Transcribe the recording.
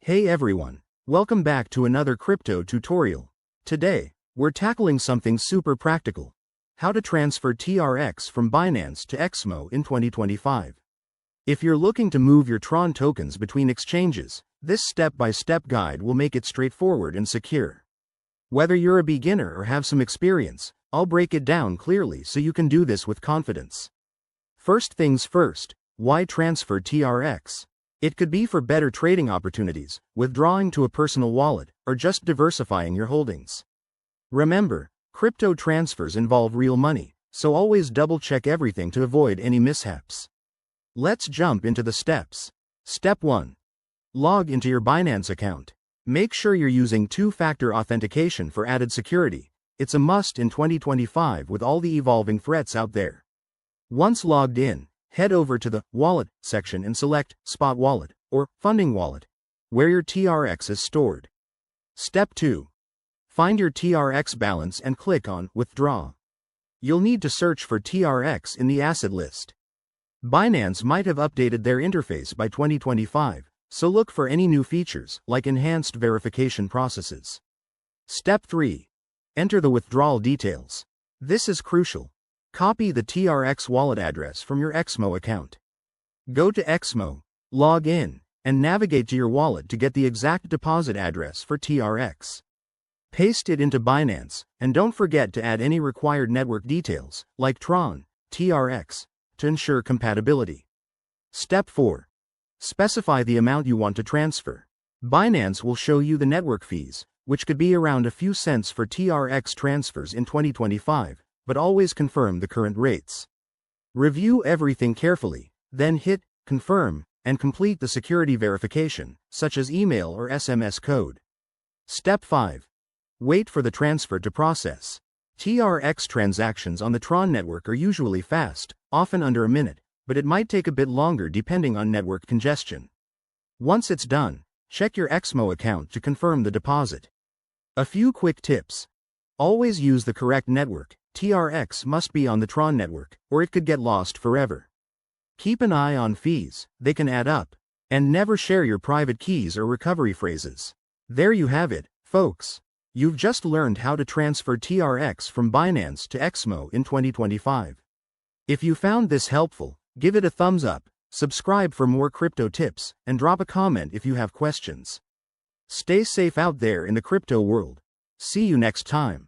Hey everyone, welcome back to another crypto tutorial. Today, we're tackling something super practical. How to transfer TRX from Binance to XMO in 2025. If you're looking to move your Tron tokens between exchanges, this step-by-step guide will make it straightforward and secure. Whether you're a beginner or have some experience, I'll break it down clearly so you can do this with confidence. First things first, why transfer TRX? It could be for better trading opportunities, withdrawing to a personal wallet, or just diversifying your holdings. Remember, crypto transfers involve real money, so always double-check everything to avoid any mishaps. Let's jump into the steps. Step 1. Log into your Binance account. Make sure you're using two-factor authentication for added security. It's a must in 2025 with all the evolving threats out there. Once logged in, head over to the Wallet section and select Spot Wallet or Funding Wallet, where your TRX is stored. Step 2. Find your TRX balance and click on Withdraw. You'll need to search for TRX in the asset list. Binance might have updated their interface by 2025, so look for any new features like enhanced verification processes. Step 3. Enter the withdrawal details. This is crucial. Copy the TRX wallet address from your XMO account. Go to XMO, log in, and navigate to your wallet to get the exact deposit address for TRX. Paste it into Binance, and don't forget to add any required network details, like Tron, TRX, to ensure compatibility. Step 4. Specify the amount you want to transfer. Binance will show you the network fees, which could be around a few cents for TRX transfers in 2025. But always confirm the current rates. Review everything carefully, then hit Confirm and complete the security verification, such as email or SMS code. Step 5. Wait for the transfer to process. TRX transactions on the Tron network are usually fast, often under a minute, but it might take a bit longer depending on network congestion. Once it's done, check your XMO account to confirm the deposit. A few quick tips. Always use the correct network. TRX must be on the Tron network, or it could get lost forever. Keep an eye on fees, they can add up. And never share your private keys or recovery phrases. There you have it, folks. You've just learned how to transfer TRX from Binance to XMO in 2025. If you found this helpful, give it a thumbs up, subscribe for more crypto tips, and drop a comment if you have questions. Stay safe out there in the crypto world. See you next time.